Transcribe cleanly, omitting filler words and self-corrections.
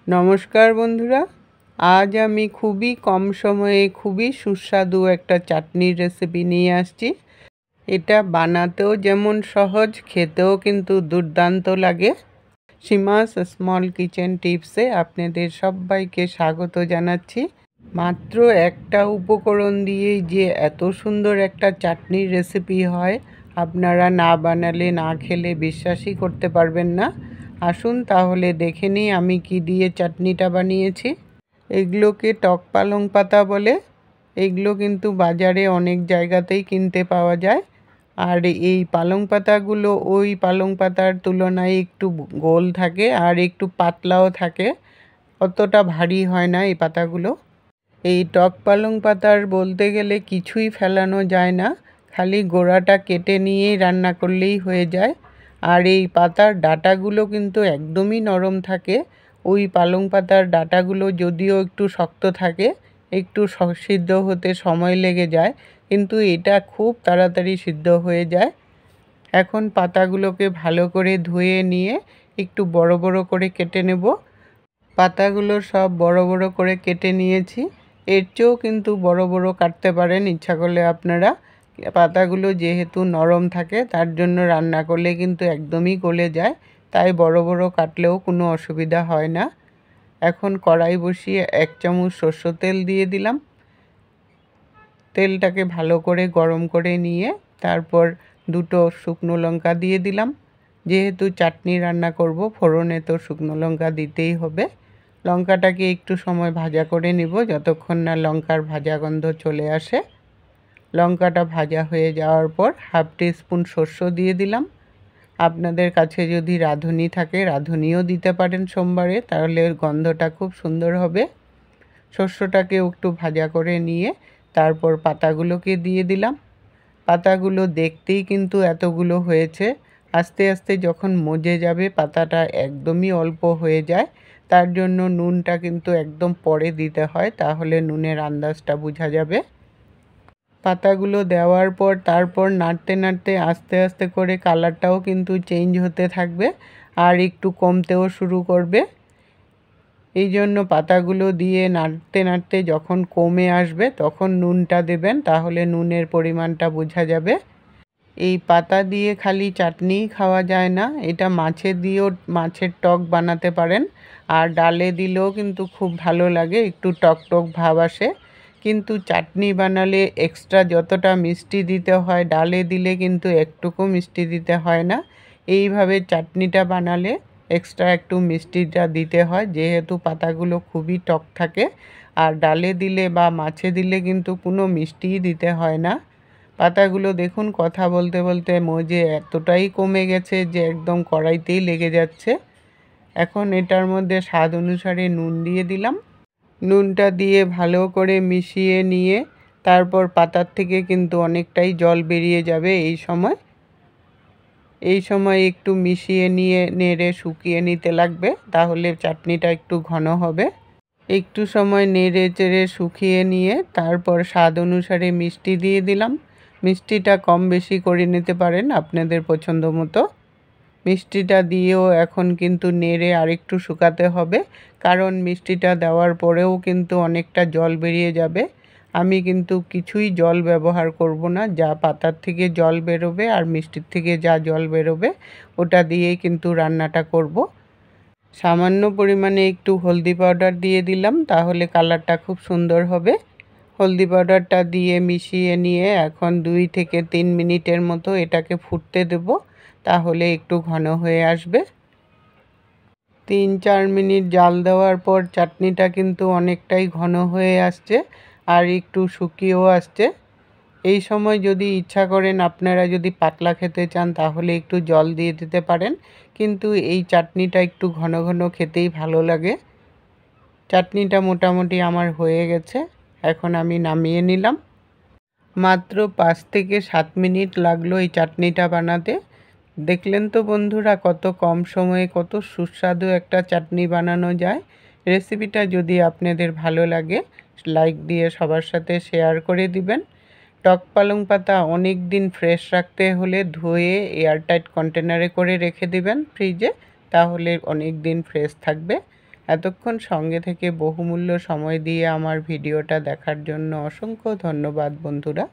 নমস্কার বন্ধুরা, আজ আমি খুবই কম সময়ে খুবই সুস্বাদু একটা চাটনির রেসিপি নিয়ে আসছি। এটা বানাতেও যেমন সহজ, খেতেও কিন্তু দুর্দান্ত লাগে। সীমাস স্মল কিচেন টিপসে আপনাদের সবাইকে স্বাগত জানাচ্ছি। মাত্র একটা উপকরণ দিয়েই যে এত সুন্দর একটা চাটনির রেসিপি হয়, আপনারা না বানালে না খেলে বিশ্বাসই করতে পারবেন না। আসুন তাহলে দেখে নিই আমি কি দিয়ে চাটনিটা বানিয়েছি। এগুলোকে টক পালং পাতা বলে। এগুলো কিন্তু বাজারে অনেক জায়গাতেই কিনতে পাওয়া যায়। আর এই পালং পাতাগুলো ওই পালং পাতার তুলনায় একটু গোল থাকে আর একটু পাতলাও থাকে, অতটা ভারী হয় না এই পাতাগুলো। এই টক পালং পাতার বলতে গেলে কিছুই ফেলানো যায় না, খালি গোড়াটা কেটে নিয়েই রান্না করলেই হয়ে যায়। আর এই পাতার ডাঁটাগুলো কিন্তু একদমই নরম থাকে। ওই পালং পাতার ডাঁটাগুলো যদিও একটু শক্ত থাকে, একটু সিদ্ধ হতে সময় লেগে যায়, কিন্তু এটা খুব তাড়াতাড়ি সিদ্ধ হয়ে যায়। এখন পাতাগুলোকে ভালো করে ধুয়ে নিয়ে একটু বড় বড় করে কেটে নেব। পাতাগুলো সব বড় বড় করে কেটে নিয়েছি। এর চেয়েও কিন্তু বড় বড় কাটতে পারেন ইচ্ছা করলে আপনারা। পাতাগুলো যেহেতু নরম থাকে তার জন্য রান্না করলে কিন্তু একদমই গলে যায়, তাই বড় বড় কাটলেও কোনো অসুবিধা হয় না। এখন কড়াই বসিয়ে 1 চামচ সরষের তেল দিয়ে দিলাম। তেলটাকে ভালো করে গরম করে নিয়ে তারপর 2টো শুকনো লঙ্কা দিয়ে দিলাম। যেহেতু চাটনি রান্না করব, ফোড়নে তো শুকনো লঙ্কা দিতেই হবে। লঙ্কাটাকে একটু সময় ভাজা করে নিব, যতক্ষণ না লঙ্কার ভাজা গন্ধ চলে আসে। লঙ্কাটা ভাজা হয়ে যাওয়ার পর 1/2 টিস্পুন সরষে দিয়ে দিলাম। আপনাদের কাছে যদি রাঁধুনি থাকে রাঁধুনিও দিতে পারেন সোমবারে, তাহলে এর গন্ধটা খুব সুন্দর হবে। সরষেটাকে একটু ভাজা করে নিয়ে তারপর পাতাগুলোকে দিয়ে দিলাম। পাতাগুলো দেখতেই কিন্তু এতগুলো হয়েছে। আস্তে আস্তে যখন মজে যাবে, পাতাটা একদমই অল্প হয়ে যায়। তার জন্য নুনটা কিন্তু একদম পরে দিতে হয়, তাহলে নুনের আন্দাজটা বোঝা যাবে। পাতাগুলো দেওয়ার পর তারপর নাড়তে নাড়তে আস্তে আস্তে করে কালারটাও কিন্তু চেঞ্জ হতে থাকবে আর একটু কমতেও শুরু করবে। এই জন্য পাতাগুলো দিয়ে নাড়তে নাড়তে যখন কমে আসবে তখন নুনটা দেবেন, তাহলে নুনের পরিমাণটা বোঝা যাবে। এই পাতা দিয়ে খালি চাটনিই খাওয়া যায় না, এটা মাছে দিয়েও মাছের টক বানাতে পারেন। আর ডালে দিলেও কিন্তু খুব ভালো লাগে, একটু টক টক ভাব আসে। কিন্তু চাটনি বানালে এক্সট্রা যতটা মিষ্টি দিতে হয়, ডালে দিলে কিন্তু একটুকু মিষ্টি দিতে হয় না। এইভাবে চাটনিটা বানালে এক্সট্রা একটু মিষ্টিটা দিতে হয়, যেহেতু পাতাগুলো খুবই টক থাকে। আর ডালে দিলে বা মাছে দিলে কিন্তু কোনো মিষ্টিই দিতে হয় না। পাতাগুলো দেখুন কথা বলতে বলতে মজে এতটাই কমে গেছে যে একদম কড়াইতেই লেগে যাচ্ছে। এখন এটার মধ্যে স্বাদ অনুসারে নুন দিয়ে দিলাম। নুনটা দিয়ে ভালো করে মিশিয়ে নিয়ে তারপর পাতার থেকে কিন্তু অনেকটাই জল বেরিয়ে যাবে। এই সময় একটু মিশিয়ে নিয়ে নেড়ে শুকিয়ে নিতে লাগবে, তাহলে চাটনিটা একটু ঘন হবে। একটু সময় নেড়ে চেড়ে শুকিয়ে নিয়ে তারপর স্বাদ অনুসারে মিষ্টি দিয়ে দিলাম। মিষ্টিটা কম বেশি করে নিতে পারেন আপনাদের পছন্দ মতো। মিষ্টিটা দিয়েও এখন কিন্তু নেড়ে আরেকটু শুকাতে হবে, কারণ মিষ্টিটা দেওয়ার পরেও কিন্তু অনেকটা জল বেরিয়ে যাবে। আমি কিন্তু কিছুই জল ব্যবহার করব না, যা পাতার থেকে জল বেরোবে আর মিষ্টির থেকে যা জল বেরোবে ওটা দিয়েই কিন্তু রান্নাটা করব। সামান্য পরিমাণে একটু হলদি পাউডার দিয়ে দিলাম, তাহলে কালারটা খুব সুন্দর হবে। হলদি পাউডারটা দিয়ে মিশিয়ে নিয়ে এখন 2 থেকে 3 মিনিটের মতো এটাকে ফুটতে দেব, তাহলে একটু ঘন হয়ে আসবে। 3-4 মিনিট জাল দেওয়ার পর চাটনিটা কিন্তু অনেকটাই ঘন হয়ে আসছে আর একটু শুকিয়েও আসছে। এই সময় যদি ইচ্ছা করেন আপনারা যদি পাতলা খেতে চান তাহলে একটু জল দিয়ে দিতে পারেন, কিন্তু এই চাটনিটা একটু ঘন ঘন খেতেই ভালো লাগে। চাটনিটা মোটামুটি আমার হয়ে গেছে, এখন আমি নামিয়ে নিলাম। মাত্র 5 থেকে 7 মিনিট লাগলো এই চাটনিটা বানাতে। দেখলেন তো বন্ধুরা কত কম সময়ে কত সুস্বাদু একটা চাটনি বানানো যায়। রেসিপিটা যদি আপনাদের ভালো লাগে লাইক দিয়ে সবার সাথে শেয়ার করে দিবেন। টক পালং পাতা অনেক দিন ফ্রেশ রাখতে হলে ধুয়ে এয়ারটাইট কন্টেনারে করে রেখে দিবেন ফ্রিজে, তাহলে অনেক দিন ফ্রেশ থাকবে। এতক্ষণ সঙ্গে থেকে বহুমূল্য সময় দিয়ে আমার ভিডিওটা দেখার জন্য অসংখ্য ধন্যবাদ বন্ধুরা।